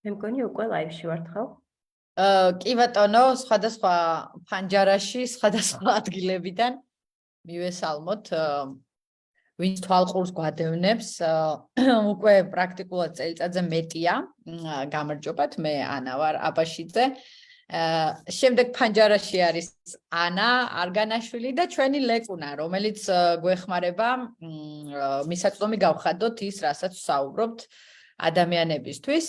მე მგონი უკვე ლაივში ვართ ხო? კი ბატონო, სხვადასხვა ფანჯარაში, სხვადასხვა ადგილებიდან მივესალმოთ, ვინც თვალყურს გვადევნებს, უკვე პრაქტიკულად წელიწადზე მეტია. გამარჯობათ, მე ანა ვარ აბაშიძე. შემდეგ ფანჯარაში არის ანა არგანაშვილი და ჩვენი ლეკუნა, რომელიც გვეხმარება მისაწვდომი გავხადოთ ის, რასაც ვსაუბრობთ ადამიანებისთვის.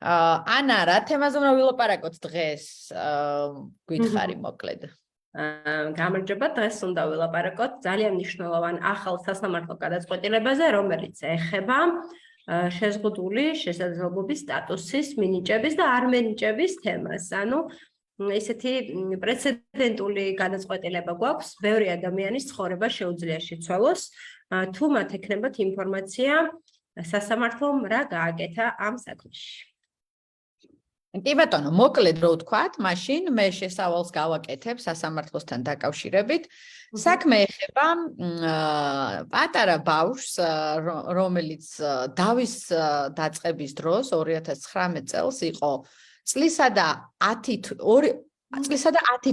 ანა, რა თემაზე უნდა ვილაპარაკოთ დღეს? გითხარი მოკლედ. გამარჯობა, დღეს უნდა ვილაპარაკოთ ძალიან მნიშვნელოვან ახალ სასამართლო გადაწყვეტილებაზე, რომელიც ეხება შეზღუდული შესაძლებლობის სტატუსის მინიჭების და არ მინიჭების თემას. ანუ ესეთი პრეცედენტული გადაწყვეტილება გვაქვს, ბევრი ადამიანის ცხოვრება შეუძლია შეცვალოს, თუ მათ ექნებათ ინფორმაცია სასამართლომ რა გააკეთა ამ საქმეში. კი ბატონო, მოკლედ რო ვთქვათ, მაშინ მე შესავალს გავაკეთებ სასამართლოსთან დაკავშირებით. საქმე ეხება პატარა ბავშვს, რომელიც დავის დაწყების დროს 2019 წელს იყო წლისა და 10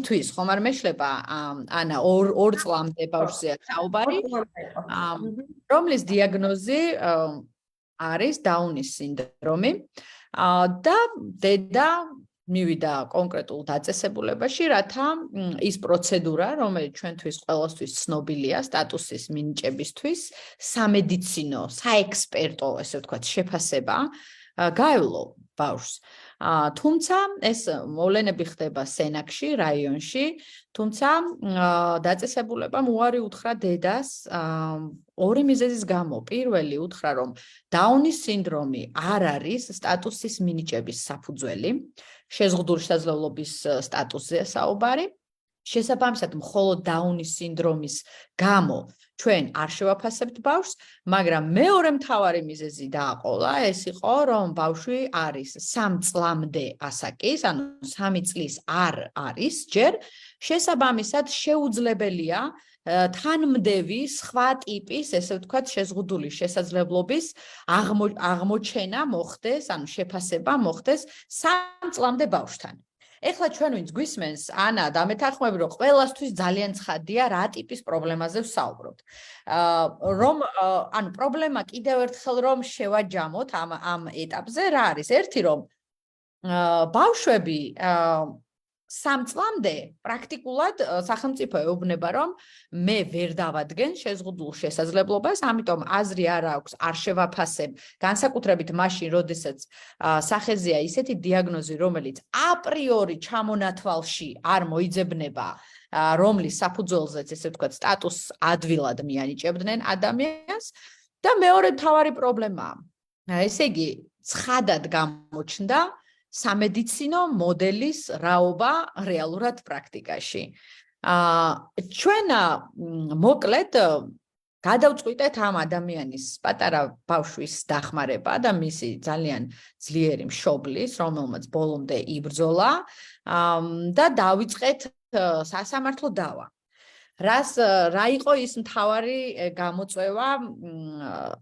თვის, ხომ არ მეშლება ანა 2 წლამდე ბავშვზეა საუბარი, რომლის დიაგნოზი არის დაუნის სინდრომი. და დედა მივიდა კონკრეტულ დაწესებულებაში, რათა ის პროცედურა, რომელიც ჩვენთვის ყველასთვის ცნობილია სტატუსის მინიჭებისთვის, სამედიცინო, საექსპერტო, ესე ვთქვათ, შეფასება გაევლო ბავშვს. თუმცა ეს მოვლენები ხდება სენაკში, რაიონში, თუმცა დაწესებულებამ უარი უთხრა დედას ორი მიზეზის გამო. პირველი უთხრა, რომ დაუნის სინდრომი არ არის სტატუსის მინიჭების საფუძველი, შეზღუდული შესაძლებლობის სტატუსზეა საუბარი. შესაბამისად, მხოლოდ დაუნის სინდრომის გამო ჩვენ არ შევაფასებთ ბავშვს, მაგრამ მეორე მთავარი მიზეზი დააყოლა, ეს იყო, რომ ბავშვი არის 3 წლამდე ასაკის, ანუ 3 წლის არ არის ჯერ, შესაბამისად შეუძლებელია თანმდევი სხვა ტიპის, ესე ვთქვათ, შეზღუდული შესაძლებლობის აღმოჩენა მოხდეს, ანუ შეფასება მოხდეს 3 წლამდე ბავშვთან. ეხლა ჩვენ ვინც გვისმენს, ანა, დამეთანხმები, რომ ყველასთვის ძალიან ცხადია რა ტიპის პრობლემაზე ვსაუბრობთ. ანუ პრობლემა კიდევ ერთხელ რომ შევაჯამოთ ამ ეტაპზე რა არის? ერთი რომ ბავშვები 3 წლამდე პრაქტიკულად სახელმწიფო ეუბნება, რომ მე ვერ დავადგენ შეზღუდულ შესაძლებლობას, ამიტომ აზრი არ აქვს, არ შევაფასებ, განსაკუთრებით მაშინ, როდესაც სახეზეა ისეთი დიაგნოზი, რომელიც აპრიორი ჩამონათვალში არ მოიძებნება, რომლის საფუძველზეც, ესე ვთქვათ, სტატუსს ადვილად მიანიჭებდნენ ადამიანს და მეორე მთავარი პრობლემაა. ესე იგი, ცხადად გამოჩნდა სამედიცინო მოდელის რაობა რეალურად პრაქტიკაში. ჩვენ მოკლედ გადავწყვიტეთ ამ ადამიანის პატარა ბავშვის დახმარება და მისი ძალიან ძლიერი მშობლის, რომელმაც ბოლომდე იბრძოლა და დავიწყეთ სასამართლო დავა. რა იყო ის მთავარი გამოწვევა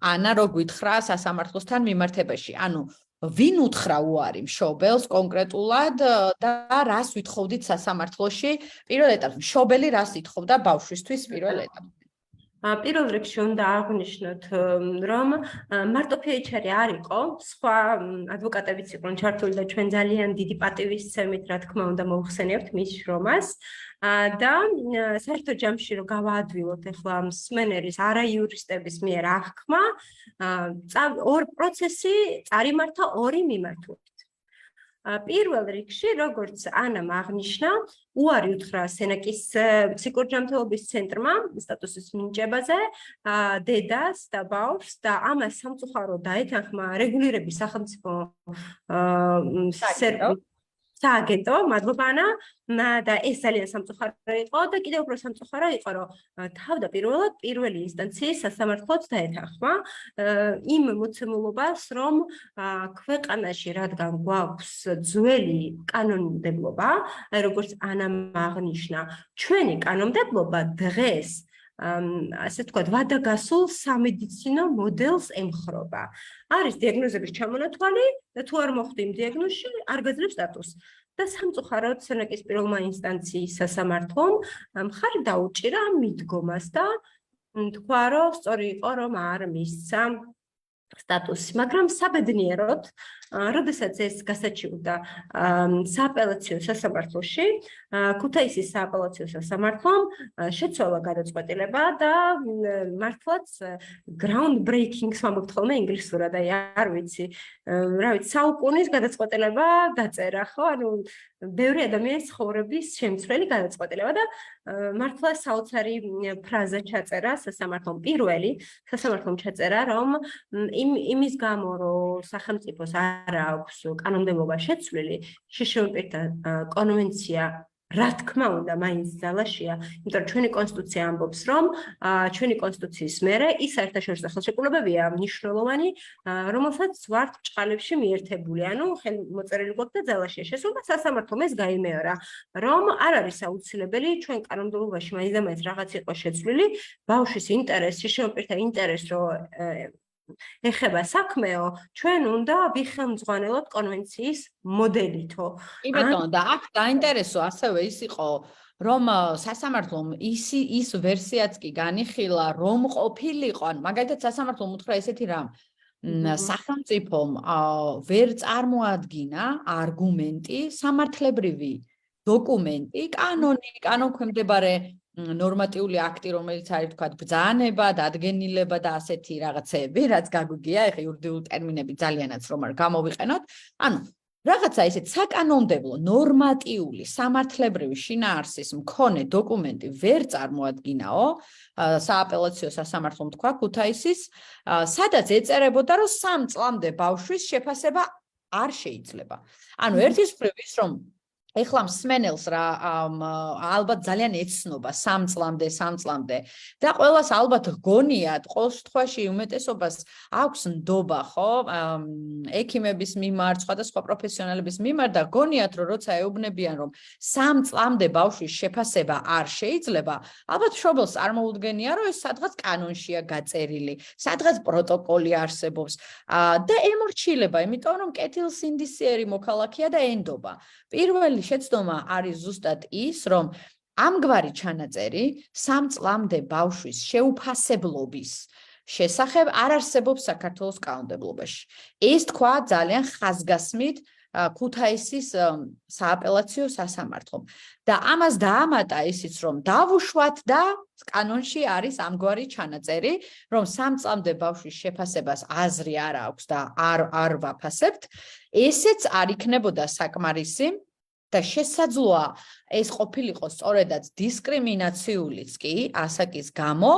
ანა რო გითხრა სასამართლოსთან მიმართებაში? ანუ ვინ უთხრა უარი მშობელს კონკრეტულად და რას ვითხოვდით სასამართლოში პირველ ეტაპში? მშობელი რას ითხოვდა ბავშვისთვის პირველ ეტაპში? პირველ რიგში უნდა აღვნიშნოთ, რომ მარტო ფიეჩერი არ იყო, სხვა ადვოკატებიც იყვნენ ჩართული და ჩვენ ძალიან დიდი პატივისცემით, რა თქმა უნდა, მოუხსენიებთ მის შრომას. და საერთო ჯამში რომ გავაადვილოთ ახლა მსმენელის არაიურისტების მიერ აღქმა, პროცესი წარიმართა 2 მიმართულებით. პირველ რიგში, როგორც ანამ აღნიშნა, უარი უთხრა სენაკის ფსიქურჯანმრთელობის ცენტრმა სტატუსის მინიჭებაზე დედას და ბავშვს და ამას სამწუხაროდ დაეთანხმა რეგულირების სახელმწიფო სააგენტო, მადლობა ანა, და ეს ძალიან სამწუხარო იყო და კიდევ უფრო სამწუხარო იყო, რომ თავდაპირველად პირველი ინსტანციის სასამართლოც დაეთანხმა იმ მოცემულობას, რომ ქვეყანაში რადგან გვაქვს ძველი კანონმდებლობა, როგორც ანამ აღნიშნა, ჩვენი კანონმდებლობა დღეს ასე ვთქვათ, ვადაგასულ სამედიცინო მოდელს ემხრობა. არის დიაგნოზების ჩამონათვალი და თუ არ მოხვდი იმ დიაგნოზში, არ გაძლევს სტატუსს. და სამწუხაროდ სენაკის პირველმა ინსტანციის სასამართლომ მხარი დაუჭირა მიდგომას და თქვა, რომ სწორი იყო, რომ არ მისცა სტატუსი, მაგრამ საბედნიეროდ, როდესაც ეს გასაჩივრდა სააპელაციო სასამართლოში, ქუთაისის სააპელაციო სასამართლომ შეცვალა გადაწყვეტილება და მართლაც ground breaking-ს ვამბობთ ხოლმე ინგლისურად, აი არ ვიცი, რა ვიცი, საუკუნის გადაწყვეტილება დაწერა, ხო? ანუ ბევრი ადამიანის ცხოვრების შემცვლელი გადაწყვეტილება და მართლა საოცარი ფრაზა ჩაწერა სასამართლომ პირველი, სასამართლომ ჩაწერა, რომ იმის გამო, რომ სახელმწიფოს არ აქვს კანონმდებლობა შეცვლილი, შშმ პირთა კონვენცია რა თქმა უნდა მაინც ძალაშია, იმიტომ რომ ჩვენი კონსტიტუცია ამბობს, რომ ჩვენი კონსტიტუციის მერე ის საერთაშორისო ხელშეკრულებებია მნიშვნელოვანი, რომელსაც ვართ ბრჭყალებში მიერთებული, ანუ ხელმოწერილი გვაქვს და ძალაშია შესული, სასამართლომ ეს გაიმეორა, რომ არ არის აუცილებელი ჩვენ კანონმდებლობაში მაინც და მაინც რაღაც იყო შეცვლილი, ბავშვის ინტერესი, შშმ პირთა ინტერესი, რომ ეხება საქმეო, ჩვენ უნდა ვიხელმძღვანელოთ კონვენციის მოდელითო. კი ბატონო, და აქ დაინტერესო ასევე ის იყო, რომ სასამართლომ ის ვერსიაც კი განიხილა, რომ ყოფილიყო, ანუ მაგალითად სასამართლომ უთხრა ესეთი რამ, სახელმწიფომ ვერ წარმოადგინა არგუმენტი, სამართლებრივი დოკუმენტი, კანონქვემდებარე ნორმატიული აქტი, რომელიც არის თქვათ ბრძანება, დადგენილება და ასეთი რაღაცეები, რაც გაგვიგია, ეხლა იურიდიული ტერმინები ძალიანაც რომ არ გამოვიყენოთ, ანუ რაღაცა ისეთ საკანონმდებლო, ნორმატიული, სამართლებრივი შინაარსის მქონე დოკუმენტი ვერ წარმოადგინაო, სააპელაციო სასამართლომ თქვა ქუთაისის, სადაც ეწერებოდა, რომ 3 წლამდე ბავშვის შეფასება არ შეიძლება. ანუ ერთის მხრივ ის რომ ეხლა მსმენელს რა ალბათ ძალიან ეცნობა 3 წლამდე და ყველას ალბათ გონიათ ყოველ შემთხვევაში უმეტესობას აქვს ნდობა ხო ექიმების მიმართ სხვადასხვა პროფესიონალების მიმართ და გონიათ რომ როცა ეუბნებიან რომ 3 წლამდე ბავშვის შეფასება არ შეიძლება ალბათ მშობელს წარმოუდგენია რომ ეს სადღაც კანონშია გაწერილი სადღაც პროტოკოლი არსებობს და ემორჩილება იმიტომ რომ კეთილსინდისიერი მოქალაქეა და ენდობა პირველი შეცდომა არის ზუსტად ის, რომ ამგვარი ჩანაწერი 3 წლამდე ბავშვის შეუფასებლობის შესახებ არ არსებობს საქართველოს კანონმდებლობაში. ეს თქვა ძალიან ხაზგასმით ქუთაისის სააპელაციო სასამართლომ. და ამას დაამატა ისიც, რომ დავუშვათ და კანონში არის ამგვარი ჩანაწერი, რომ 3 წლამდე ბავშვის შეფასებას აზრი არ აქვს და არ ვაფასებთ, ესეც არ იქნებოდა საკმარისი და შესაძლოა ეს ყოფილიყო სწორედაც დისკრიმინაციულიც კი ასაკის გამო,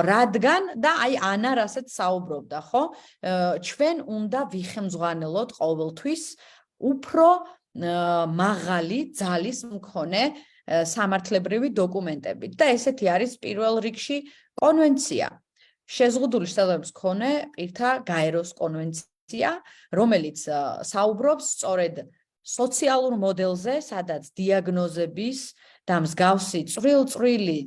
რადგან და აი ანა რასაც საუბრობდა, ხო? ჩვენ უნდა ვიხემძღვანელოთ ყოველთვის უფრო მაღალი ძალის მქონე სამართლებრივი დოკუმენტებით და ესეთი არის პირველ რიგში კონვენცია. შეზღუდული შესაძლებლობის მქონე პირთა გაეროს კონვენცია, რომელიც საუბრობს სწორედ სოციალურ მოდელზე, სადაც დიაგნოზების და მსგავსი წვრილ-წვრილი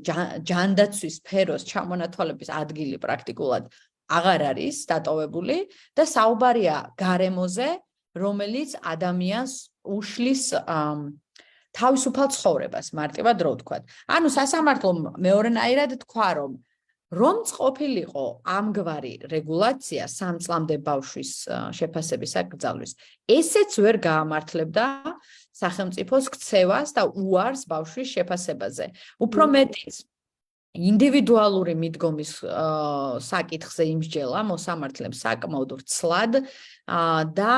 ჯანდაცვის სფეროს ჩამონათვალების ადგილი პრაქტიკულად აღარ არის დატოვებული და საუბარია გარემოზე, რომელიც ადამიანს უშლის თავისუფალ ცხოვრებას, მარტივად რო ვთქვათ. ანუ სასამართლომ მეორენაირად თქვა, რომც ყოფილიყო ამგვარი რეგულაცია 3 წლამდე ბავშვის შეფასების აკრძალვის, ესეც ვერ გაამართლებდა სახელმწიფოს ქცევას და უარს ბავშვის შეფასებაზე. უფრო მეტიც, ინდივიდუალური მიდგომის საკითხზე იმსჯელა მოსამართლემ საკმაოდ ვრცლად და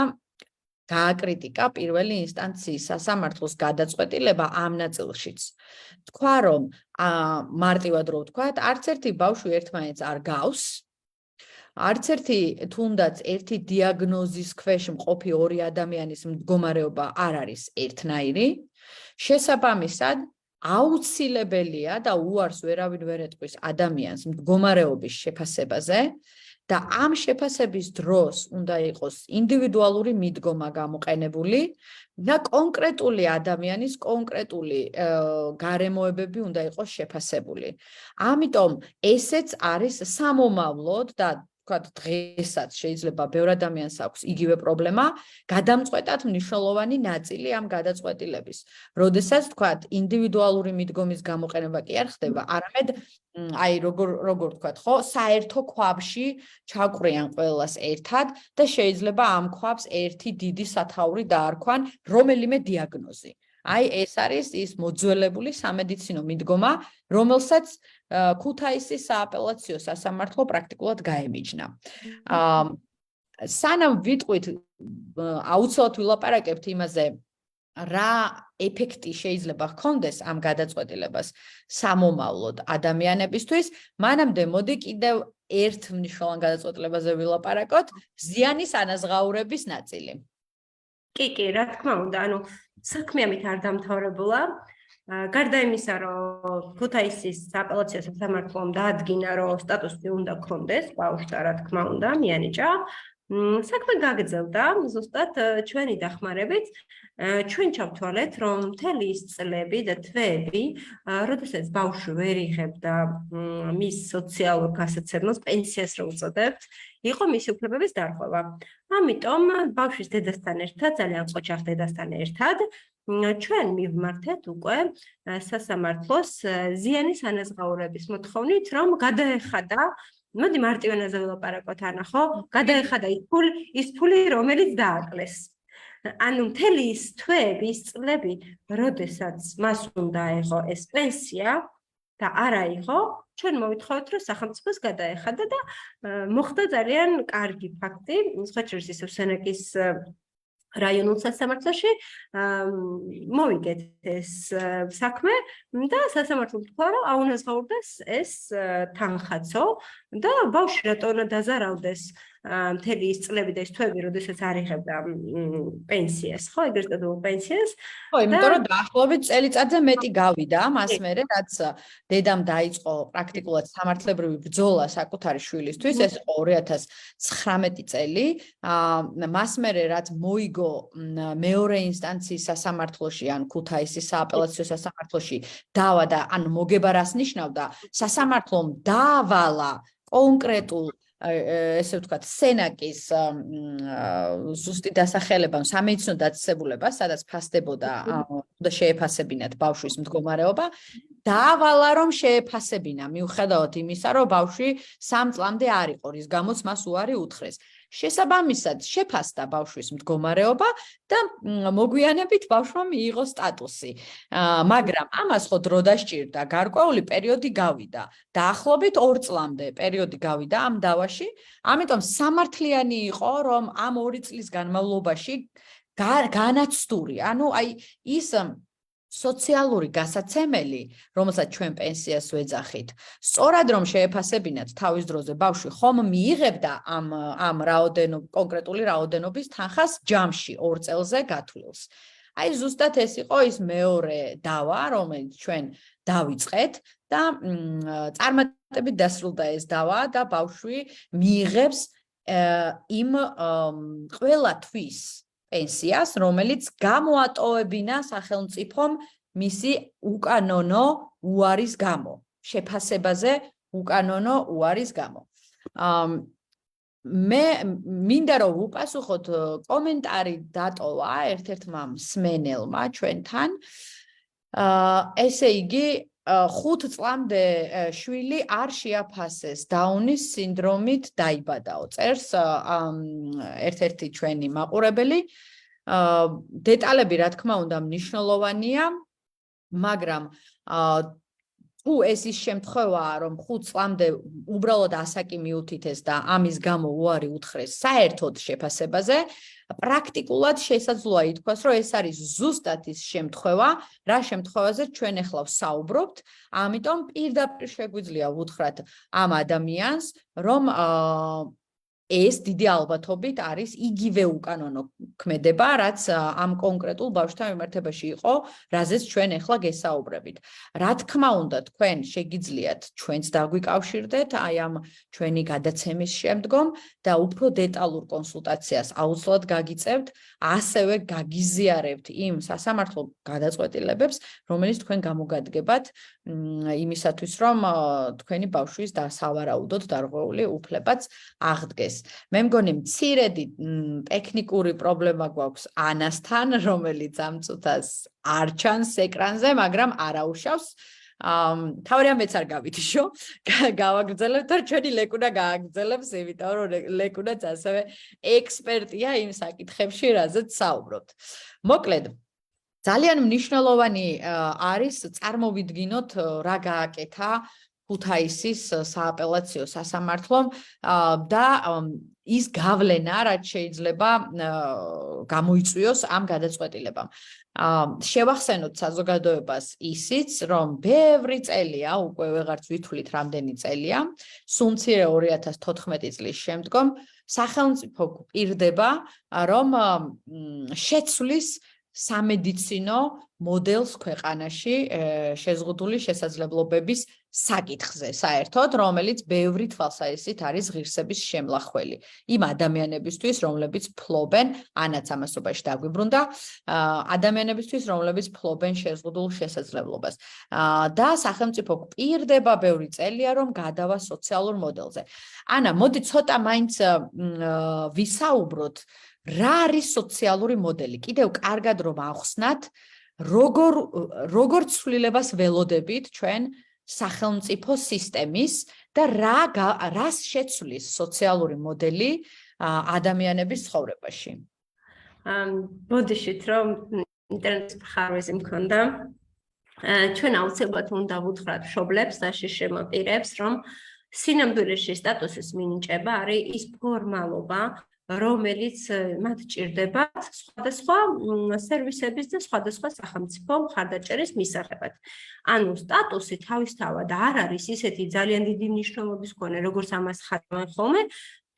გააკრიტიკა პირველი ინსტანციის სასამართლოს გადაწყვეტილება ამ ნაწილშიც. თქვა, რომ მარტივად რო ვთქვათ, არც ერთი ბავშვი ერთმანეთს არ გავს, არც ერთი თუნდაც ერთი დიაგნოზის ქვეშ მყოფი ორი ადამიანის მდგომარეობა არ არის ერთნაირი. შესაბამისად, აუცილებელია და უარს ვერავინ ვერ ეტყვის ადამიანს მდგომარეობის შეფასებაზე და ამ შეფასების დროს უნდა იყოს ინდივიდუალური მიდგომა გამოყენებული და კონკრეტული ადამიანის კონკრეტული გარემოებები უნდა იყოს შეფასებული. ამიტომ ესეც არის სამომავლოდ და ვთქვათ, დღესაც შეიძლება ბევრ ადამიანს აქვს იგივე პრობლემა, გადამწყვეტად მნიშვნელოვანი ნაწილი ამ გადაწყვეტილების. როდესაც ვთქვათ, ინდივიდუალური მიდგომის გამოყენება კი არ ხდება, არამედ აი როგორ ვთქვათ, ხო, საერთო ქვაბში ჩაყრიან ყველას ერთად და შეიძლება ამ ქვაბს ერთი დიდი სათაური დაარქვან რომელიმე დიაგნოზი. აი ეს არის ის მოძველებული სამედიცინო მიდგომა, რომელსაც ქუთაისის სააპელაციო სასამართლო პრაქტიკულად გაემიჯნა. სანამ ვიტყვით აუცილებლად ვილაპარაკებთ იმაზე, რა ეფექტი შეიძლება ჰქონდეს ამ გადაწყვეტილებას სამომავლოდ ადამიანებისთვის, მანამდე მოდი კიდევ ერთ მნიშვნელოვან გადაწყვეტილებაზე ვილაპარაკოთ, ზიანის ანაზღაურების ნაწილი. კი, რა თქმა უნდა, საქმე ამით არ დამთავრებულა. გარდა იმისა, რომ ქუთაისის სააპელაციო სასამართლომ დაადგინა, რომ სტატუსი უნდა ჰქონდეს ბავშვს, რა თქმა უნდა, მიანიჭა. საქმე გაგრძელდა, ზუსტად ჩვენი დახმარებით, ჩვენ ჩავთვალეთ, რომ მთელი ის წლები და თვეები, როდესაც ბავშვი ვერ იღებდა მის სოციალურ გასაცემლოს, პენსიას რო უწოდებთ, იყო მისი უფლებების დარღვევა. ამიტომ ბავშვის დედასთან ერთად, ძალიან ყოჩახ დედასთან ერთად, ჩვენ მივმართეთ უკვე სასამართლოს ზიანის ანაზღაურების მოთხოვნით, რომ გადაეხადა, მოდი მარტივენაზე ვილაპარაკოთ, ანა, ხო? გადაეხადა ის ფული, რომელიც დააკლეს. ანუ მთელი ის თვეები, ის წლები, როდესაც მას უნდა აიღო ეს პენსია და არ აიღო, ჩვენ მოვითხოვეთ, რომ სახელმწიფოს გადაეხადა და მოხდა ძალიან კარგი ფაქტი, სხვაჩვერის სენაკის რაიონულ სასამართლოში მოვიგეთ ეს საქმე და სასამართლომ თქვა, რომ აუნაზღაურდეს ეს თანხაცო და ბავშვი რატო უნდა დაზარავდეს მთელი ის წლები და ის თვეები, როდესაც არ იღებდა პენსიას, ხო, ეგრეთ წოდებულ პენსიას. ხო, იმიტომ რომ დაახლოებით წელიწადზე მეტი გავიდა მას მერე, რაც დედამ დაიწყო პრაქტიკულად სამართლებრივი ბრძოლა საკუთარი შვილისთვის, ეს 2019 წელი. მას მერე რაც მოიგო მეორე ინსტანციის სასამართლოში, ან ქუთაისის სააპელაციო სასამართლოში დავა და ან მოგება რას ნიშნავდა, სასამართლომ დაავალა კონკრეტულ ესე ვთქვათ, სენაკის ზუსტი დასახელება, სამედიცინო დაწესებულებას, სადაც ფასდებოდა და შეეფასებინათ ბავშვის მდგომარეობა, დაავალა, რომ შეეფასებინა, მიუხედავად იმისა, რომ ბავშვი 3 წლამდე არ იყო, რის გამოც მას უარი უთხრეს. შესაბამისად, შეფასდა ბავშვის მდგომარეობა და მოგვიანებით ბავშვმა მიიღო სტატუსი. მაგრამ ამას ხო დრო დასჭირდა, გარკვეული პერიოდი გავიდა. დაახლოებით 2 წლამდე პერიოდი გავიდა ამ დავაში, ამიტომ სამართლიანი იყო, რომ ამ 2 წლის განმავლობაში განაცდური, ანუ აი ის სოციალური გასაცემელი, რომელსაც ჩვენ პენსიას ვეძახით, სწორად რომ შეეფასებინათ თავის დროზე ბავშვი ხომ მიიღებდა ამ კონკრეტული რაოდენობის თანხას ჯამში 2 წელზე გათვლილს. აი ზუსტად ეს იყო ის მეორე დავა, რომელიც ჩვენ დავიწყეთ და წარმატებით დასრულდა ეს დავა და ბავშვი მიიღებს იმ ყველა თვის პენსიას, რომელიც გამოატოვებინა სახელმწიფომ მისი უკანონო უარის გამო, შეფასებაზე უკანონო უარის გამო. მე მინდა რომ ვუპასუხოთ, კომენტარი დატოვა ერთ-ერთმა მსმენელმა ჩვენთან. ესე იგი 5 წლამდე შვილი არ შეაფასეს დაუნის სინდრომით დაიბადაო. წერს ერთ-ერთი ჩვენი მაყურებელი. დეტალები რა თქმა უნდა მნიშვნელოვანია, მაგრამ თუ ეს ის შემთხვევაა, რომ 5 წლამდე უბრალოდ ასაკი მიუთითეს და ამის გამო უარი უთხრეს საერთოდ შეფასებაზე, პრაქტიკულად შესაძლოა ითქვას, რომ ეს არის ზუსტად ის შემთხვევა, რა შემთხვევაზე ჩვენ ახლა ვსაუბრობთ, ამიტომ პირდაპირ შეგვიძლია ვუთხრათ ამ ადამიანს, რომ ეს დიდი ალბათობით არის იგივე უკანონო ქმედება, რაც ამ კონკრეტულ ბავშვთან მიმართებაში იყო, რაზეც ჩვენ ახლა გესაუბრებით. Რა თქმა უნდა, თქვენ შეგიძლიათ ჩვენც დაგვიკავშირდეთ აი ამ ჩვენი გადაცემის შემდგომ და უფრო დეტალურ კონსულტაციას აუცილებლად გაგიწევთ, ასევე გაგიზიარებთ იმ სასამართლო გადაწყვეტილებებს, რომელიც თქვენ გამოგადგებათ იმისათვის, რომ თქვენი ბავშვის სავარაუდოდ დარღვეული უფლებაც აღდგეს. მე მგონი მცირედი ტექნიკური პრობლემა გვაქვს ანასთან, რომელიც ამ წუთას არ ჩანს ეკრანზე, მაგრამ არაუშავს. თავი ამეც არ გავიტიშო, გავაგრძელებთ და ჩვენი ლეკუნა გააგრძელებს, იმიტომ რომ ლეკუნაც ასევე ექსპერტია იმ საკითხებში, რაზეც საუბრობთ. მოკლედ, ძალიან მნიშვნელოვანი არის წარმოვიდგინოთ რა გააკეთა ქუთაისის სააპელაციო სასამართლომ და ის გავლენა, რაც შეიძლება გამოიწვიოს ამ გადაწყვეტილებამ. შევახსენოთ საზოგადოებას ისიც, რომ ბევრი წელია, უკვე ვეღარც ვითვლით რამდენი წელია, სულ მცირე 2014 წლის შემდგომ სახელმწიფო გვპირდება, რომ შეცვლის სამედიცინო მოდელს ქვეყანაში შეზღუდული შესაძლებლობების საკითხზე, საერთოდ, რომელიც ბევრი თვალსაზრისით არის ღირსების შემლახველი. იმ ადამიანებისთვის, რომლებიც ფლობენ, ანაც ამასობაში დაგვიბრუნდა, ადამიანებისთვის, რომლებიც ფლობენ შეზღუდულ შესაძლებლობას. და სახელმწიფო გვპირდება ბევრი წელია, რომ გადავა სოციალურ მოდელზე. ანა, მოდი ცოტა მაინც ვისაუბროთ, რა არის სოციალური მოდელი? კიდევ კარგად რომ ახსნათ, როგორ ცვლილებას ველოდებით ჩვენ სახელმწიფო სისტემის და რას შეცვლის სოციალური მოდელი ადამიანების ცხოვრებაში. ბოდიშით რომ ინტერნეტის მხარვეზი მქონდა, ჩვენ აუცილებლად უნდა ვუთხრათ მშობლებს და შემოპირებს, რომ სინამდვილეში სტატუსის მინიჭება არის ის ფორმალობა, რომელიც მათ ჭირდებათ სხვადასხვა სერვისების და სხვადასხვა სახელმწიფო მხარდაჭერის მისაღებად. ანუ სტატუსი თავისთავად არ არის ისეთი ძალიან დიდი მნიშვნელობის მქონე, როგორც ამას ხატავენ ხოლმე,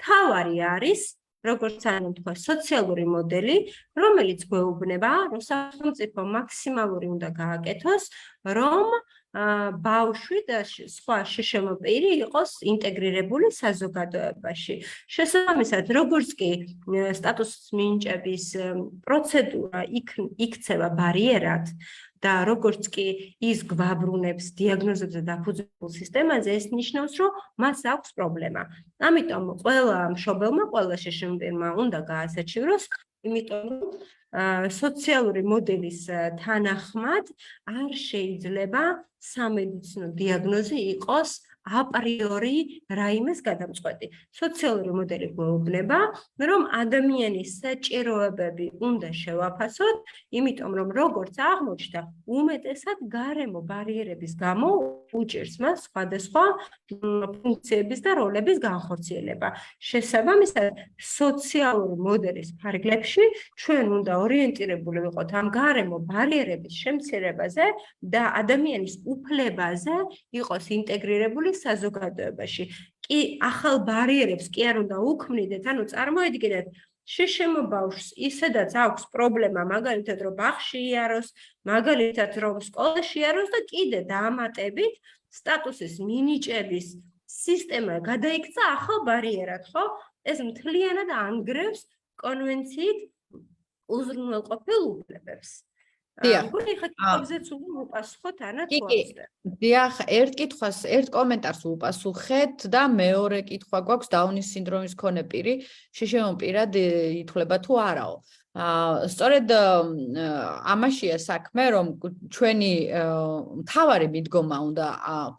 თავარი არის, როგორც ანუ თქვა, სოციალური მოდელი, რომელიც გვეუბნება, რომ სახელმწიფო მაქსიმალური უნდა გააკეთოს, რომ ბავშვი და სხვა შეშემოპირი იყოს ინტეგრირებული საზოგადოებაში. შესაბამისად, როგორც კი სტატუსის მინიჭების პროცედურა იქცევა ბარიერად და როგორც კი ის გვაბრუნებს დიაგნოზებზე დაფუძნებულ სისტემაზე, ეს ნიშნავს, რომ მას აქვს პრობლემა. ამიტომ ყველა მშობელმა, ყველა შეშემოპირმა უნდა გაასაჩივროს, იმიტომ რომ სოციალური მოდელის თანახმად არ შეიძლება სამედიცინო დიაგნოზი იყოს აპრიორი რაიმეს გადამწყვეტი. სოციალური მოდელი გვეუბნება, რომ ადამიანის საჭიროებები უნდა შევაფასოთ, იმიტომ რომ როგორც აღმოჩნდა, უმეტესად გარემო ბარიერების გამო უჭირს მას სხვადასხვა ფუნქციების და როლების განხორციელება. შესაბამისად, სოციალური მოდელის ფარგლებში ჩვენ უნდა ორიენტირებული ვიყოთ ამ გარემო ბარიერების შემცირებაზე და ადამიანის უფლებაზე იყოს ინტეგრირებული საზოგადოებაში. კი ახალ ბარიერებს კი არ უნდა უქმნიდეთ, ანუ წარმოედგინეთ, შეშემო ბავშვს ისედაც აქვს პრობლემა, მაგალითად რომ ბაღში იაროს, მაგალითად რომ სკოლაში იაროს და კიდე დაამატებით სტატუსის მინიჭების სისტემა გადაიქცა ახალ ბარიერად, ხო? ეს მთლიანად ანგრევს კონვენციით უზრუნველყოფილ უფლებებს. დიახ, ერთ კომენტარს ვუპასუხეთ და მეორე კითხვა გვაქვს დაუნის სინდრომის მქონე პირი შეშემოპირად ითვლება თუ არაო. სწორედ ამაშია საქმე, რომ ჩვენი მთავარი მიდგომა უნდა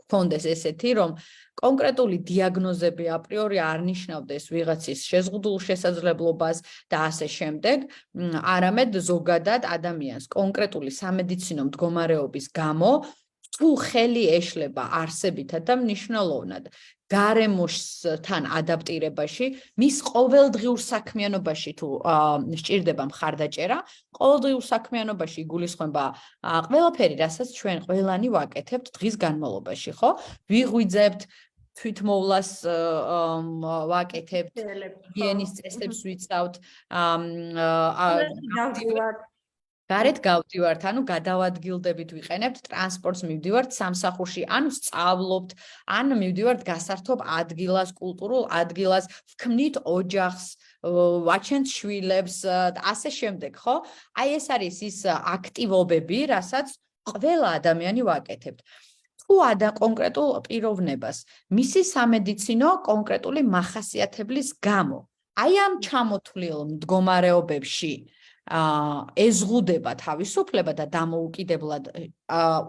გქონდეს ესეთი, რომ კონკრეტული დიაგნოზები აპრიორი არ ნიშნავდეს ვიღაცის შეზღუდულ შესაძლებლობას და ასე შემდეგ, არამედ ზოგადად ადამიანს კონკრეტული სამედიცინო მდგომარეობის გამო თუ ხელი ეშლება არსებითად და მნიშვნელოვნად გარემოსთან ადაპტირებაში, მის ყოველდღიურ საქმიანობაში თუ სჭირდება მხარდაჭერა, ყოველდღიურ საქმიანობაში იგულისხმება ყველაფერი, რასაც ჩვენ ყველანი ვაკეთებთ დღის განმავლობაში, ხო? ვიღვიძებთ, თვითმოვლას ვაკეთებთ, ჰიგიენის წესებს ვიცავთ, გარეთ გავდივართ, ანუ გადავადგილდებით ვიყენებთ, ტრანსპორტს მივდივართ სამსახურში, ან სწავლობთ, ან მივდივართ გასართობ ადგილას, კულტურულ ადგილას, ვქმნით ოჯახს, ვაჩენთ შვილებს, ასე შემდეგ, ხო? აი ეს არის ის აქტივობები, რასაც ყველა ადამიანი ვაკეთებთ. თუ კონკრეტულ პიროვნებას, მისი სამედიცინო კონკრეტული მახასიათებლის გამო, აი ამ ჩამოთვლილ მდგომარეობებში ეზღუდება თავისუფლება და დამოუკიდებლად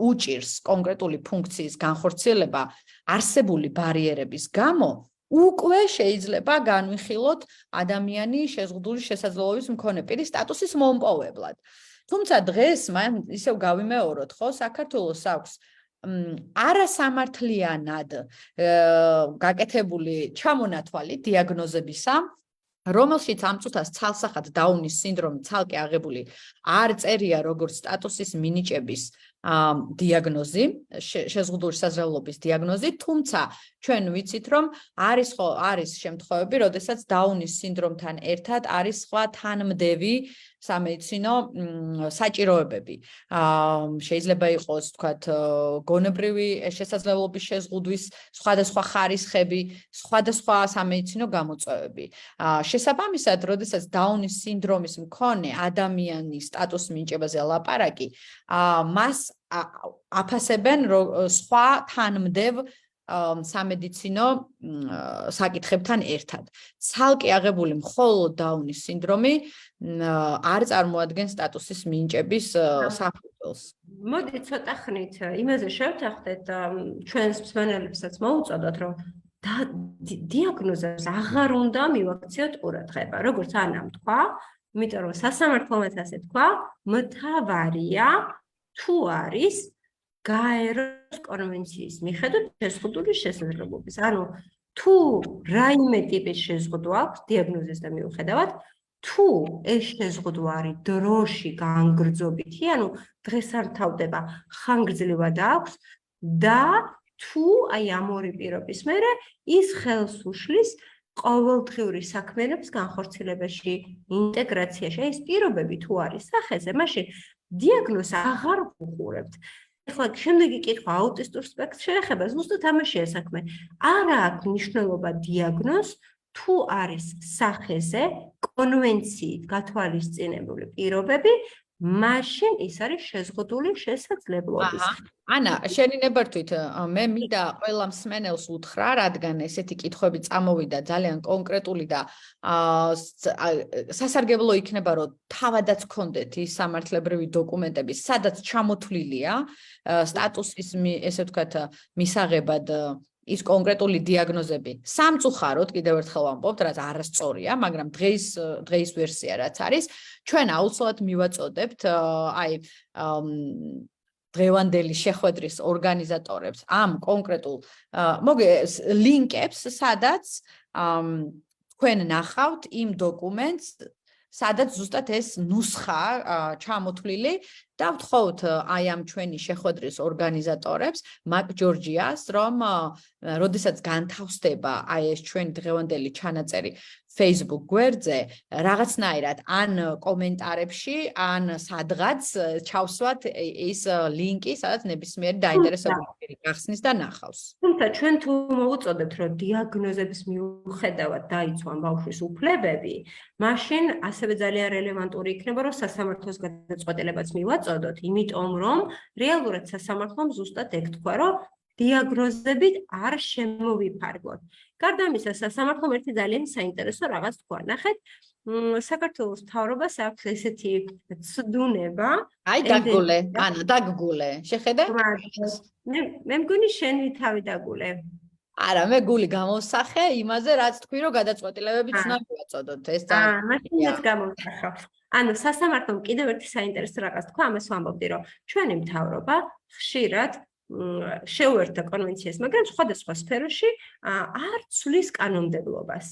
უჭირს კონკრეტული ფუნქციის განხორციელება არსებული ბარიერების გამო, უკვე შეიძლება განვიხილოთ ადამიანი შეზღუდული შესაძლებლობის მქონე პირის სტატუსის მომპოვებლად. თუმცა დღეს მან ისევ გავიმეოროთ, ხო, საქართველოს აქვს არასამართლიანად გაკეთებული ჩამონათვალი დიაგნოზებისა, რომელშიც ამ წუთას ცალსახად დაუნის სინდრომი ცალკე აღებული არ წერია როგორც სტატუსის მინიჭების დიაგნოზი, შეზღუდული შესაძლებლობის დიაგნოზი, თუმცა ჩვენ ვიცით, რომ არის შემთხვევები, როდესაც დაუნის სინდრომთან ერთად არის სხვა თანმდევი სამედიცინო საჭიროებები. შეიძლება იყოს, თქვათ, გონებრივი შესაძლებლობის შეზღუდვის სხვადასხვა ხარისხები, სხვადასხვა სამედიცინო გამოწვევები. შესაბამისად, როდესაც დაუნის სინდრომის მქონე ადამიანის სტატუსის მინიჭებაზე ლაპარაკი, მას აფასებენ სხვა თანმდევ სამედიცინო საკითხებთან ერთად. ცალკე აღებული მხოლოდ დაუნის სინდრომი არ წარმოადგენს სტატუსის მინიჭების საფუძველს. მოდი ცოტა ხნით იმაზე შევთანხმდეთ, ჩვენს მსმენელებსაც მოუწოდოთ, რომ დიაგნოზებს აღარ უნდა მივაქციოთ ყურადღება, როგორც ანამ თქვა, იმიტომ რომ სასამართლომაც ასე თქვა, მთავარია თუ არის გაეროს კონვენციის მიხედვით შეზღუდული შესაძლებლობის. ანუ თუ რაიმე ტიპის შეზღუდვა აქვს დიაგნოზის და მიუხედავად, თუ ეს შეზღუდვა არის დროში განგრძობითი, ანუ დღეს არ თავდება, ხანგრძლივად აქვს და თუ აი ამ ორი პირობის მერე ის ხელს უშლის ყოველდღიური საქმიანობის განხორციელებაში, ინტეგრაციაში. ეს პირობები თუ არის სახეზე, მაშინ დიაგნოზს აღარ ვუყურებთ. ეხლა შემდეგი კითხვა აუტისტურ სპექტრს შეეხება, ზუსტად ამაშია საქმე. არ აქვს მნიშვნელობა დიაგნოზს, თუ არის სახეზე კონვენციით გათვალისწინებული პირობები, მაშინ ის არის შეზღუდული შესაძლებლობის. ანა, შენი ნებართვით მე მინდა ყველა მსმენელს უთხრა, რადგან ესეთი კითხვები წამოვიდა ძალიან კონკრეტული და სასარგებლო იქნება, რომ თავადაც გქონდეთ ის სამართლებრივი დოკუმენტები, სადაც ჩამოთვლილია სტატუსის, ესე ვთქვათ, მისაღებად ის კონკრეტული დიაგნოზები. სამწუხაროდ, კიდევ ერთხელ ვამბობთ, რაც არასწორია, მაგრამ დღეის ვერსია რაც არის, ჩვენ აუცილებლად მივაწოდებთ აი დღევანდელი შეხვედრის ორგანიზატორებს ამ კონკრეტულ ლინკებს, სადაც თქვენ ნახავთ იმ დოკუმენტს, სადაც ზუსტად ეს ნუსხა ჩამოთვლილი და ვთხოვთ აი ამ ჩვენი შეხვედრის ორგანიზატორებს, მაკ ჯორჯიას, რომ როდესაც განთავსდება აი ეს ჩვენი დღევანდელი ჩანაწერი Facebook გვერდზე, რაღაცნაირად ან კომენტარებში, ან სადღაც ჩავსვათ ის ლინკი, სადაც ნებისმიერი დაინტერესებული პირი გახსნის და ნახავს. თუმცა ჩვენ თუ მოუწოდებთ, რომ დიაგნოზების მიუხედავად დაიცვან ბავშვის უფლებები, მაშინ ასევე ძალიან რელევანტური იქნება, რომ სასამართლოს გადაწყვეტილებაც მივაწოდოთ, იმიტომ რომ რეალურად სასამართლომ ზუსტად ეგ თქვა, რომ დიაგნოზებით არ შემოვიფარგლოთ. გარდა ამისა, სასამართლომ ერთი ძალიან საინტერესო რაღაც თქვა. ნახეთ, საქართველოს მთავრობას აქვს ესეთი ცდუნება. აი დაგგულე, ანა, დაგგულე. შეხედე? მე მგონი შენი თავი დაგულე. არა, მე გული გამოსახე იმაზე, რაც თქვი, რომ გადაწყვეტილებები ცნო მივაწოდოთ. ეს ძალიან. მაშინაც გამოსახავ. ანუ სასამართლომ კიდევ ერთი საინტერესო რაღაც თქვა, ამას ვამბობდი, რომ ჩვენი მთავრობა ხშირად შეუერთდა კონვენციას, მაგრამ სხვადასხვა სფეროში არ ცვლის კანონმდებლობას.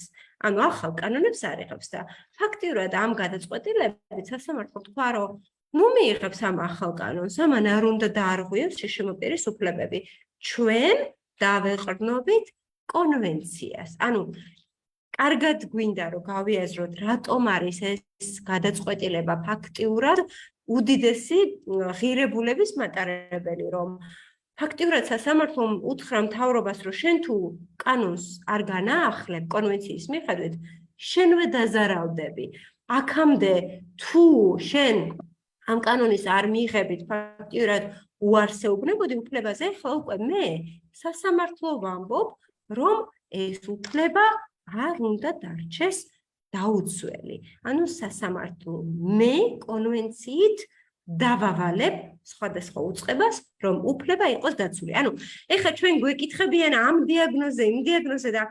ანუ ახალ კანონებს არ იღებს და ფაქტიურად ამ გადაწყვეტილებებით სასამართლო თქვა, რომ ნუ მიიღებს ამ ახალ კანონს, ამან არ უნდა დაარღვიოს შშმ პირის უფლებები. ჩვენ დავეყრდნობით კონვენციას. ანუ კარგად გვინდა რომ გავიაზროთ, რატომ არის ეს გადაწყვეტილება ფაქტიურად უდიდესი ღირებულების მატარებელი, რომ ფაქტიურად სასამართლომ უთხრა მთავრობას, რომ შენ თუ კანონს არ განაახლებ კონვენციის მიხედვით, შენვე დაზარავდები. აქამდე თუ შენ ამ კანონის არ მიიღებით ფაქტიურად უარსეუბნებოდი უფლებაზე, ახლა უკვე მე სასამართლო ვამბობ, რომ ეს უფლება არ უნდა დარჩეს დაუცველი. ანუ სასამართლო მე კონვენციით დავავალებ სხვადასხვა უწყებას, რომ უფლება იყოს დაცული. ანუ ეხლა ჩვენ გვეკითხებიან ამ დიაგნოზე, იმ დიაგნოზე და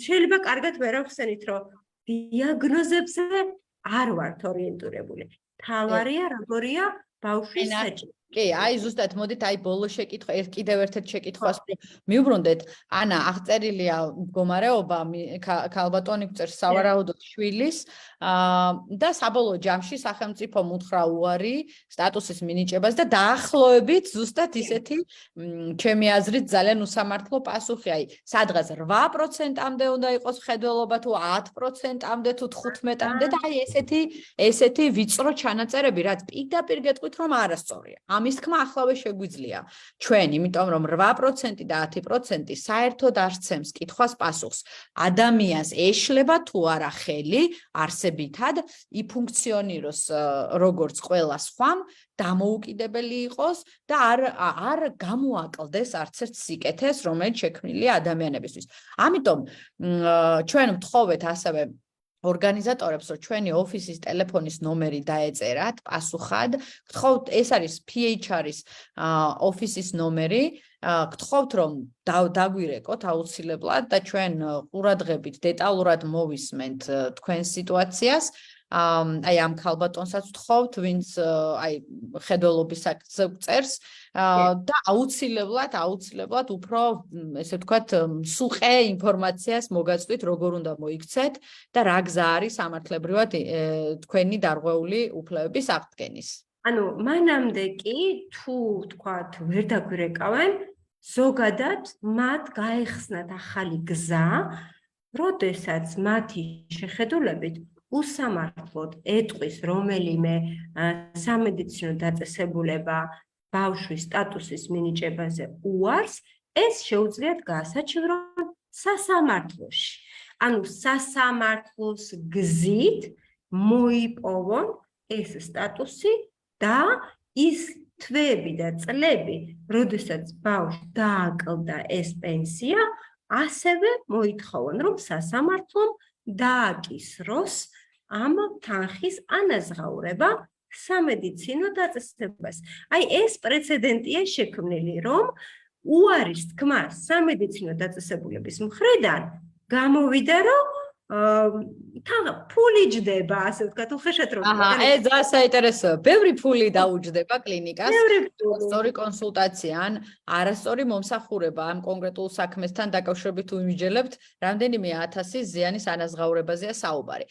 შეიძლება კარგად ვერ ახსენით, რომ დიაგნოზებზე არ ვართ ორიენტირებული. თავარია როგორია ბავშვის საჭირო. კი, აი ზუსტად მოდით აი ბოლო შეკითხვა, კიდევ ერთ შეკითხვას მივუბრუნდეთ. ანა, აღწერილია მდგომარეობა ქალბატონი გვწერს სავარაუდოდ შვილის და საბოლოო ჯამში სახელმწიფომ უთხრა უარი სტატუსის მინიჭებას და დაახლოებით ზუსტად ისეთი ჩემი აზრით ძალიან უსამართლო პასუხი. აი, სადღაც 8%-ამდე უნდა იყოს ხედველობა თუ 10%-ამდე თუ 15%-ამდე და აი ესეთი ვიწრო ჩანაწერები, რაც პირდაპირ გეტყვით რომ არასწორია. ამის თქმა ახლავე შეგვიძლია ჩვენ, იმიტომ რომ 8% და 10% საერთოდ არცემს კითხვას პასუხს. ადამიანს ეშლება თუ არა ხელი არსებითად იფუნქციონიროს როგორც ყველა სხვამ, დამოუკიდებელი იყოს და არ გამოაკლდეს არც ერთ სიკეთეს, რომელიც შექმნილია ადამიანებისთვის. ამიტომ ჩვენ ვთხოვეთ ასევე ორგანიზატორებს, რომ ჩვენი ოფისის ტელეფონის ნომერი დაეწერათ პასუხად. გთხოვთ, ეს არის PHR-ის ოფისის ნომერი. გთხოვთ, რომ დაგვირეკოთ აუცილებლად და ჩვენ ყურადღებით დეტალურად მოვისმენთ თქვენს სიტუაციას. აი ამ ქალბატონსაც ვთხოვთ, ვინც აი ხედველობის წერს და აუცილებლად უფრო ესე ვთქვათ სუყე ინფორმაციას მოგაწვით, როგორ უნდა მოიქცეთ და რა გზა არის სამართლებრივად თქვენი დარღვეული უფლებების აღდგენის. ანუ მანამდე კი თუ ვთქვათ ვერ დაგვირეკავენ, ზოგადად მათ გაეხსნათ ახალი გზა, როდესაც მათი შეხედულებით უსამართლოდ ეტყვის რომელიმე სამედიცინო დაწესებულება ბავშვის სტატუსის მინიჭებაზე უარს, ეს შეუძლიათ გაასაჩივრონ სასამართლოში. ანუ სასამართლოს გზით მოიპოვონ ეს სტატუსი და ის თვეები და წლები, როდესაც ბავშვს დააკლდა ეს პენსია, ასევე მოითხოვონ, რომ სასამართლომ დააკისროს ამ თანხის ანაზღაურება სამედიცინო დაწესებას. აი ეს პრეცედენტია შექმნილი, რომ უარის თქმა სამედიცინო დაწესებულების მხრიდან გამოვიდა, რომ ფული ჯდება, ასე ვთქვათ, უხეშად რომ. ეს ძალიან საინტერესოა. ბევრი ფული დაუჯდება კლინიკას. სწორი კონსულტაცია ან არასწორი მომსახურება ამ კონკრეტულ საქმესთან დაკავშირებით უიმიჯელებთ, რამდენიმე 1000 ზიანის ანაზღაურებაზეა საუბარი.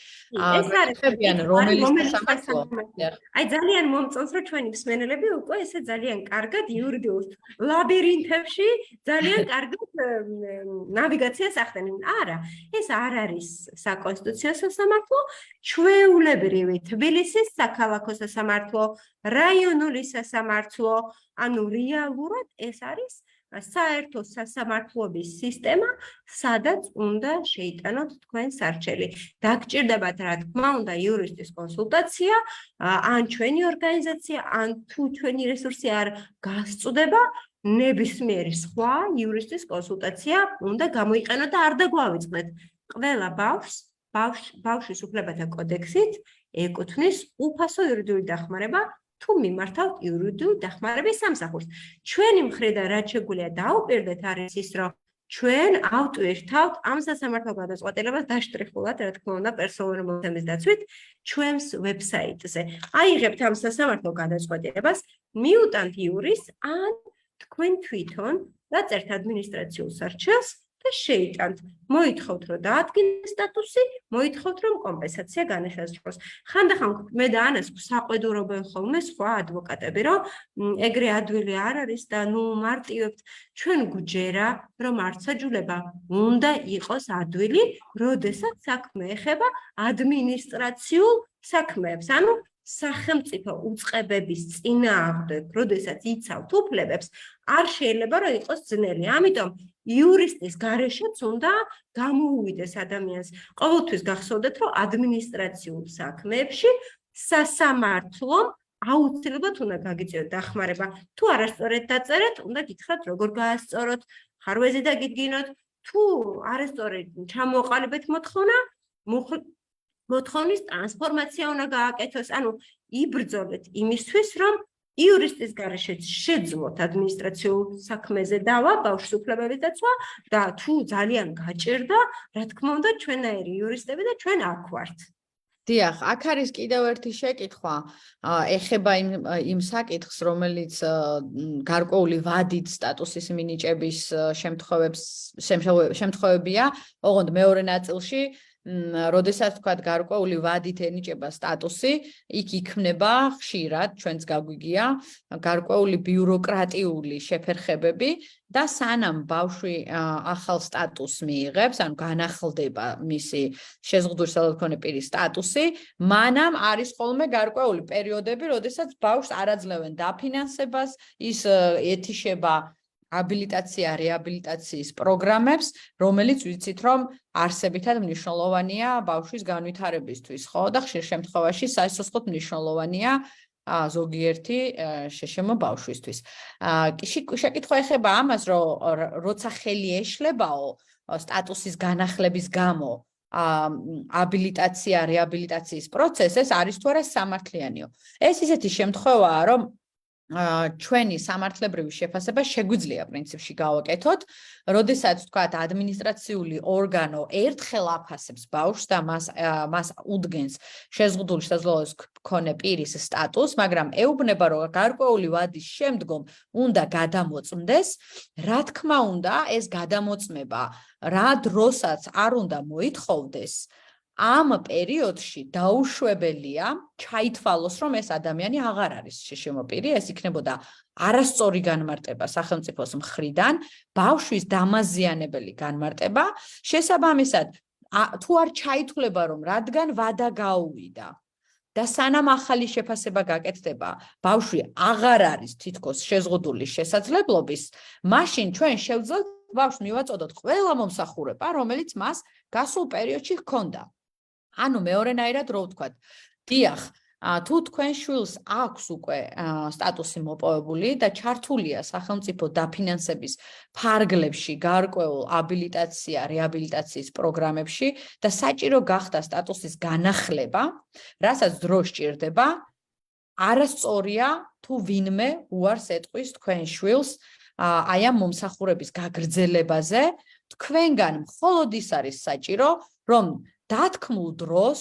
ეს არის რომელიც აი ძალიან მომწონს, რომ ჩვენი მსმენელები უკვე ესე ძალიან კარგად იურიდიულ ლაბირინთებში ძალიან კარგად ნავიგაციას ახდენენ. არა, ეს არ არის საკონსტიტუციო სასამართლო, ჩვეულებრივი თბილისის საქალაქო სასამართლო, რაიონული სასამართლო, ანუ რეალურად ეს არის საერთო სასამართლოების სისტემა, სადაც უნდა შეიტანოთ თქვენ სარჩელი. დაგჭირდებათ, რა თქმა უნდა, იურისტის კონსულტაცია, ან ჩვენი ორგანიზაცია, ან თუ ჩვენი რესურსი არ გასწვდება, ნებისმიერი სხვა იურისტის კონსულტაცია უნდა გამოიყენოთ და არ დაგვავიწყდეთ. ყველა ბავშვის უფლებათა კოდექსით ეკუთვნის უფასო იურიდიული დახმარება, თუ მიმართავთ იურიდიული დახმარების სამსახურს. ჩვენი მხრიდან რაც შეგვიძლია დაუპირდეთ არის ის, რომ ჩვენ ავტვირთავთ ამ სასამართლო გადაწყვეტილებას დაშტრიხულად, რა თქმა უნდა, პერსონალური მოცემის დაცვით, ჩვენს ვებსაიტზე. აიღებთ ამ სასამართლო გადაწყვეტილებას, მიუტანთ იურის, ან თქვენ თვითონ დაწერთ ადმინისტრაციულ სარჩელს და და შეიტანთ. მოითხოვთ, რომ დაადგინოს სტატუსი, მოითხოვთ, რომ კომპენსაცია განესაზღვროს. ხანდახან მე და ანას საყვედურობენ ხოლმე სხვა ადვოკატები, რომ ეგრე ადვილი არ არის და მარტივებთ. ჩვენ გვჯერა, რომ არცაჯულება უნდა იყოს ადვილი, როდესაც საქმე ეხება ადმინისტრაციულ საქმეებს. ანუ სახელმწიფო უწყებების წინააღმდეგ, როდესაც იცავთ უფლებებს, არ შეიძლება რომ იყოს ძნელი. ამიტომ იურისტის გარეშეც უნდა გამოუვიდეს ადამიანს. ყოველთვის გახსოვდეთ, რომ ადმინისტრაციულ საქმეებში სასამართლომ აუცილებლად უნდა გაგიწიოთ დახმარება. თუ არასწორად დაწერეთ, უნდა გითხრათ, როგორ გაასწოროთ, ხარვეზი დაგიდგინოთ, თუ არასწორად ჩამოყალიბეთ მოთხოვნის ტრანსფორმაცია უნდა გააკეთოს. ანუ იბრძოლეთ იმისთვის, რომ იურისტის გარეშეც შეძლოთ ადმინისტრაციულ საქმეზე დავა, ბავშვის უფლებების დაცვა და თუ ძალიან გაჭირდა, რა თქმა უნდა, ჩვენაერი იურისტები და ჩვენ აქ ვართ. დიახ, აქ არის კიდევ ერთი შეკითხვა, ეხება იმ საკითხს, რომელიც გარკვეული ვადით სტატუსის მინიჭების შემთხვევებია, ოღონდ მეორე ნაწილში როდესაც თქვათ გარკვეული ვადით ენიჭება სტატუსი, იქ იქმნება ხშირად, ჩვენც გაგვიგია, გარკვეული ბიუროკრატიული შეფერხებები და სანამ ბავშვი ახალ სტატუსს მიიღებს, ანუ განახლდება მისი შეზღუდული სალოცავი პირის სტატუსი, მანამ არის ხოლმე გარკვეული პერიოდები, როდესაც ბავშვს არ აძლევენ დაფინანსებას, ის ეთიშება აბილიტაცია, რეაბილიტაციის პროგრამებს, რომელიც ვიცით, რომ არსებითად მნიშვნელოვანია ბავშვის განვითარებისთვის, ხო? და ხშირ შემთხვევაში სასიცოცხლოდ მნიშვნელოვანია ზოგიერთი შეშემო ბავშვისთვის. შეკითხვა ეხება ამას, რომ როცა ხელი ეშლებაო სტატუსის განახლების გამო აბილიტაცია, რეაბილიტაციის პროცესი, ეს არის თუ არა სამართლიანიო. ეს ისეთი შემთხვევაა, რომ ჩვენი სამართლებრივი შეფასება შეგვიძლია პრინციპში გავაკეთოთ, როდესაც თქვათ ადმინისტრაციული ორგანო ერთხელ აფასებს ბავშვს და მას უდგენს შეზღუდული შესაძლებლობის მქონე პირის სტატუსს, მაგრამ ეუბნება, რომ გარკვეული ვადის შემდგომ უნდა გადამოწმდეს, რა თქმა უნდა, ეს გადამოწმება რა დროსაც არ უნდა მოითხოვდეს, ამ პერიოდში დაუშვებელია ჩაითვალოს, რომ ეს ადამიანი აღარ არის შეშემო პირი, ეს იქნებოდა არასწორი განმარტება სახელმწიფოს მხრიდან, ბავშვის დამაზიანებელი განმარტება, შესაბამისად, თუ არ ჩაითვლება, რომ რადგან ვადა გაუვიდა და სანამ ახალი შეფასება გაკეთდება, ბავშვი აღარ არის თითქოს შეზღუდული შესაძლებლობის, მაშინ ჩვენ შევძლოთ ბავშვს მივაწოდოთ ყველა მომსახურება, რომელიც მას გასულ პერიოდში ჰქონდა. ანუ მეორენაირად რო ვთქვათ, დიახ, თუ თქვენ შვილს აქვს უკვე სტატუსი მოპოვებული და ჩართულია სახელმწიფო დაფინანსების ფარგლებში, გარკვეულ აბილიტაცია, რეაბილიტაციის პროგრამებში და საჭირო გახდა სტატუსის განახლება, რასაც დრო სჭირდება, არასწორია თუ ვინმე უარს ეტყვის თქვენ შვილს აი ამ მომსახურების გაგრძელებაზე, თქვენგან მხოლოდ ის არის საჭირო, რომ დათქმულ დროს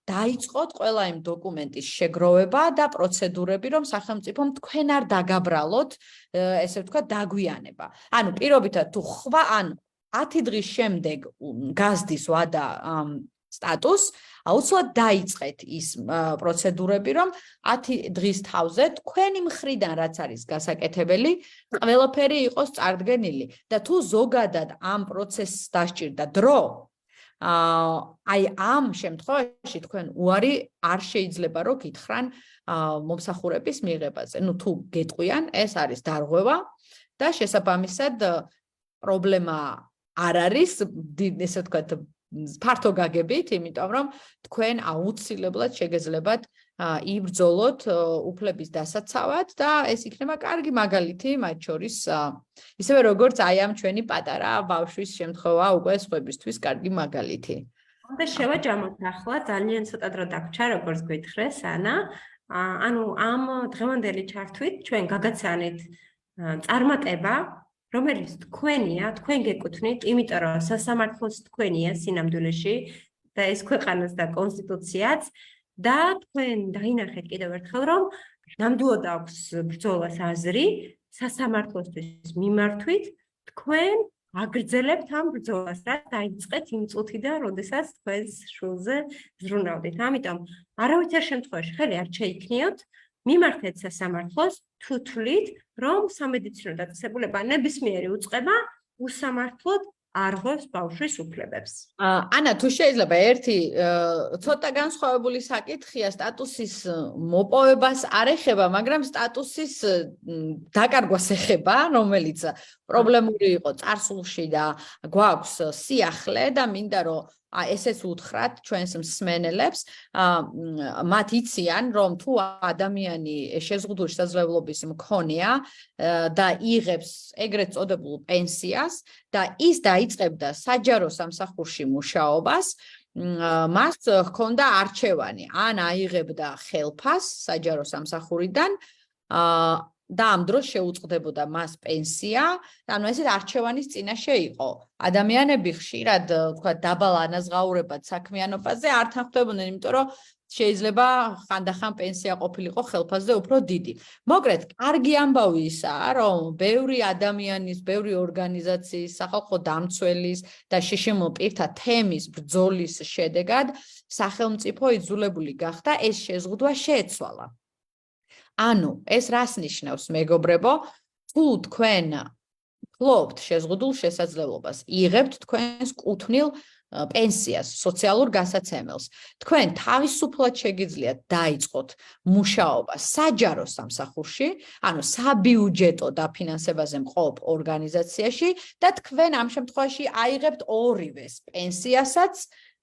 დაიწყოთ ყველა იმ დოკუმენტის შეგროვება და პროცედურები, რომ სახელმწიფომ თქვენ არ დაგაბრალოთ, ესე ვთქვათ, დაგვიანება. ანუ პირობითად თუ 10 დღის შემდეგ გასდის ვადა სტატუსს, აუცილებლად დაიწყეთ ის პროცედურები, რომ 10 დღის თავზე თქვენი მხრიდან რაც არის გასაკეთებელი, ყველაფერი იყოს წარდგენილი და თუ ზოგადად ამ პროცესს დასჭირდა დრო, აი ამ შემთხვევაში თქვენ უარი არ შეიძლება რომ გითხრან მომსახურების მიღებაზე. ნუ თუ გეტყვიან, ეს არის დარღვევა და შესაბამისად პრობლემა არ არის, ესე ვთქვათ, ფართო გაგებით, იმიტომ რომ თქვენ აუცილებლად შეგეძლებათ იბრძოლოთ უფლების დასაცავად და ეს იქნება კარგი მაგალითი მათ შორის ისევე როგორც აი ამ ჩვენი პატარა ბავშვის შემთხვევა უკვე სხვებისთვის კარგი მაგალითი. და შევაჯამოთ ახლა ძალიან ცოტა დრო დაგვრჩა როგორც გითხრეს ანა. ანუ ამ დღევანდელი ჩართვით ჩვენ გაგაცანით წარმატება, რომელიც თქვენია, თქვენ გეკუთვნით, იმიტომ რომ სასამართლოც თქვენია სინამდვილეში და ეს ქვეყანას და კონსტიტუციაც და თქვენ დაინახეთ კიდევ ერთხელ, რომ ნამდვილად აქვს ბრძოლას აზრი სასამართლოსთვის მიმართვით, თქვენ აგრძელებთ ამ ბრძოლას, რაც დაიწყეთ იმ წუთიდან, როდესაც თქვენს შულზე ზრუნავდით. ამიტომ არავითარ შემთხვევაში ხელი არ შეიქნიოთ, მიმართეთ სასამართლოს, თუ თვლით, რომ სამედიცინო დაწესებულება ნებისმიერი უწყება უსამართლოდ არღვევს ბავშვის უფლებებს. ანა, თუ შეიძლება ერთი ცოტა განსხვავებული საკითხია, სტატუსის მოპოვებას არ ეხება, მაგრამ სტატუსის დაკარგვას ეხება, რომელიც პრობლემური იყო წარსულში და გვაქვს სიახლე და მინდა რომ ესეც უთხრათ ჩვენს მსმენელებს, მათ იციან, რომ თუ ადამიანი შეზღუდული შესაძლებლობის მქონეა და იღებს ეგრეთ წოდებულ პენსიას და ის დაიწყებდა საჯარო სამსახურში მუშაობას, მას ჰქონდა არჩევანი, ან აიღებდა ხელფას საჯარო სამსახურიდან და ამ დროს შეუწყდებოდა მას პენსია, ანუ ესეთ არჩევანის წინაშე იყო. ადამიანები ხშირად, თქვა, დაბალ ანაზღაურებად საქმიანობაზე არ თანხმდებოდნენ, იმიტომ რომ შეიძლება ხანდახან პენსია ყოფილიყო ხელფასზე უფრო დიდი. მოკლედ, კარგი ამბავი ისაა, რომ ბევრი ადამიანის, ბევრი ორგანიზაციის, სახალხო დამცველის და შშმ პირთა თემის ბრძოლის შედეგად სახელმწიფო იძულებული გახდა ეს შეზღუდვა შეეცვალა. ანუ, ეს რას ნიშნავს, მეგობრებო, თუ თქვენ ფლობთ შეზღუდულ შესაძლებლობას, იღებთ თქვენს კუთვნილ პენსიას, სოციალურ გასაცემელს, თქვენ თავისუფლად შეგიძლიათ დაიწყოთ მუშაობა საჯარო სამსახურში, ანუ საბიუჯეტო დაფინანსებაზე მყოფ ორგანიზაციაში და თქვენ ამ შემთხვევაში აიღებთ ორივეს, პენსიასაც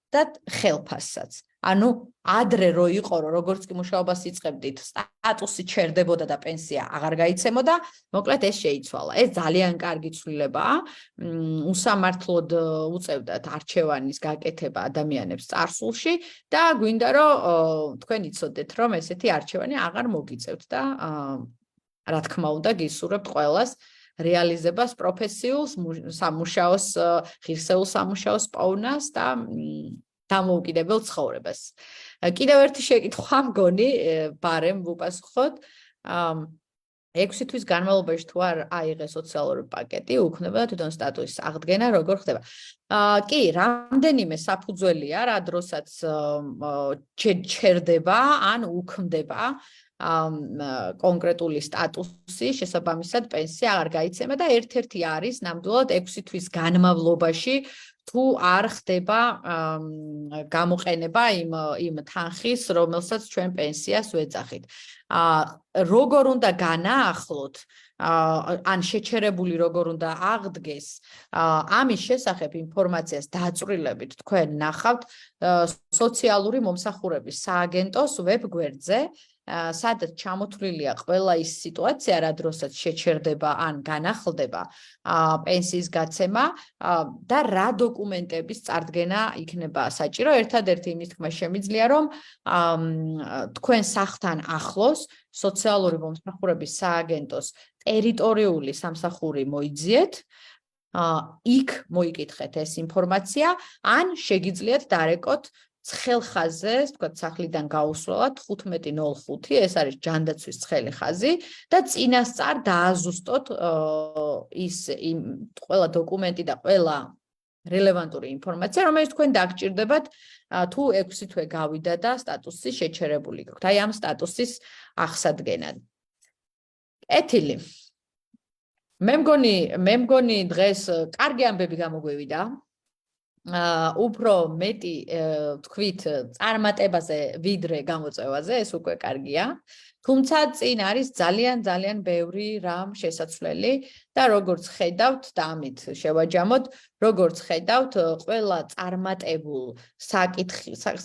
და ხელფასსაც. ანუ ადრე რო იყო, როგორც კი მუშაობას იწყებდით, სტატუსი ჩერდებოდა და პენსია აღარ გაიცემოდა, მოკლედ ეს შეიცვალა. ეს ძალიან კარგი ცვლილებაა. უსამართლოდ უწევდათ არჩევანის გაკეთება ადამიანებს წარსულში და გვინდა რომ თქვენ იცოდეთ, რომ ესეთი არჩევანი აღარ მოგიწევთ და რა თქმა უნდა, გისურვებთ ყველას რეალიზებას პროფესიულს, სამუშაოს, ღირსეულ სამუშაოს პოვნას და დამოუკიდებელ ცხოვრებას. კიდევ ერთი შეკითხვა მგონი, ბარემ ვუპასუხოთ. 6 თვის განმავლობაში თუ არ აიღე სოციალური პაკეტი, უქმდებოდა თვითონ სტატუსის აღდგენა, როგორ ხდება? კი, რამდენიმე საფუძველია, რა დროსაც ჩერდება ან უქმდება კონკრეტული სტატუსი, შესაბამისად პენსია აღარ გაიცემა და ერთ-ერთი არის ნამდვილად 6 თვის განმავლობაში თუ არ ხდება გამოყენება იმ თანხის, რომელსაც ჩვენ პენსიას ვეძახით. როგორ უნდა განაახლოთ, ან შეჩერებული როგორ უნდა აღდგეს, ამის შესახებ ინფორმაციას დაწვრილებით თქვენ ნახავთ სოციალური მომსახურების სააგენტოს ვებ-გვერდზე, სადაც ჩამოთვლილია ყველა ის სიტუაცია, რა დროსაც შეჩერდება ან განახლდება პენსიის გაცემა და რა დოკუმენტების წარდგენა იქნება საჭირო. ერთადერთი იმის თქმა შემიძლია, რომ თქვენ სახლთან ახლოს სოციალური მომსახურების სააგენტოს ტერიტორიული სამსახური მოიძიეთ, იქ მოიკითხეთ ეს ინფორმაცია, ან შეგიძლიათ დარეკოთ ცხელ ხაზზე, თქვა სახლიდან გაუსვლელად 1505, ეს არის ჯანდაცვის ცხელი ხაზი და წინასწარ დააზუსტოთ ის ყველა დოკუმენტი და ყველა რელევანტური ინფორმაცია, რომელიც თქვენ დაგჭირდებათ თუ 6 თვე გავიდა და სტატუსი შეჩერებული გაქვთ. აი ამ სტატუსის აღსადგენად. ეთილი. მე მგონი დღეს კარგი ამბები გამოგვევიდა. უფრო მეტი თქვით წარმატებაზე ვიდრე გამოწვევაზე, ეს უკვე კარგია. თუმცა წინ არის ძალიან ბევრი რამ შესაძლებელი და როგორც ხედავთ და ამით შევაჯამოთ, როგორც ხედავთ, ყველა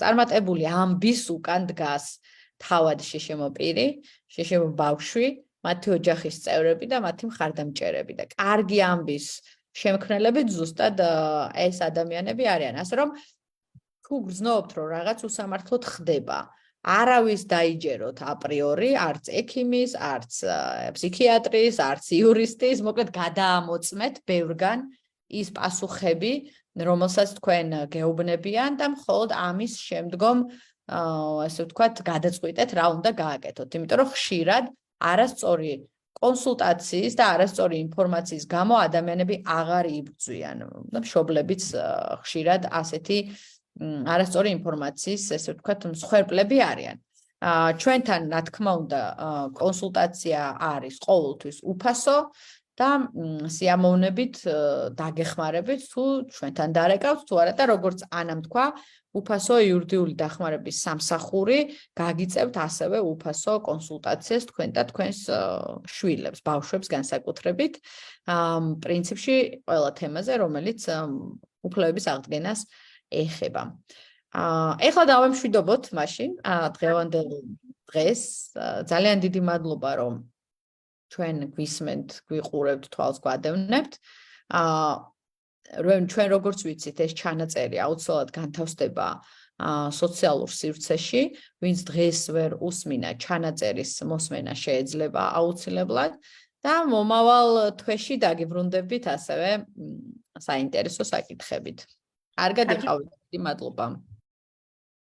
წარმატებული ამბის უკან დგას თავად შშმ პირი, შშმ ბავშვი, მათი ოჯახის წევრები და მათი მხარდამჭერები და კარგი ამბის შემქმნელებით ზუსტად ეს ადამიანები არიან. ასე რომ თუ გრძნობთ, რომ რაღაც უსამართლოდ ხდება, არავის დაიჯეროთ აპრიორი, არც ექიმის, არც ფსიქიატრის, არც იურისტის, მოკლედ გადაამოწმეთ ბევრგან ის პასუხები, რომელსაც თქვენ გეუბნებიან და მხოლოდ ამის შემდგომ ასე ვთქვათ, გადაწყვიტეთ რა უნდა გააკეთოთ. იმიტომ რომ ხშირად არასწორი კონსულტაციის და არასწორი ინფორმაციის გამო ადამიანები აღარ იბრძვიან და მშობლებიც ხშირად ასეთი არასწორი ინფორმაციის, ესე ვთქვათ, მსხვერპლები არიან. ჩვენთან, რა თქმა უნდა, კონსულტაცია არის ყოველთვის უფასო და სიამოვნებით დაგეხმარებით თუ ჩვენთან დარეკავთ თუ არა და როგორც ანამ თქვა, უფასო იურიდიული დახმარების სამსახური გაგიწევთ ასევე უფასო კონსულტაციას თქვენ და თქვენს შვილებს, ბავშვებს განსაკუთრებით, პრინციპში ყველა თემაზე, რომელიც უფლებების აღდგენას ეხება. ეხლა დავემშვიდობოთ მაშინ დღევანდელ დღეს. ძალიან დიდი მადლობა, რომ ჩვენ გვისმენთ, გვიყურებთ, თვალს გვადევნებთ. ჩვენ როგორც ვიცით, ეს ჩანაწერი აუცილებლად განთავსდება სოციალურ სივრცეში, ვინც დღეს ვერ უსმინა ჩანაწერის მოსმენა შეიძლება აუცილებლად და მომავალ თვეში დაგიბრუნდებით ასევე საინტერესო საკითხებით. კარგად იყავით, მადლობა.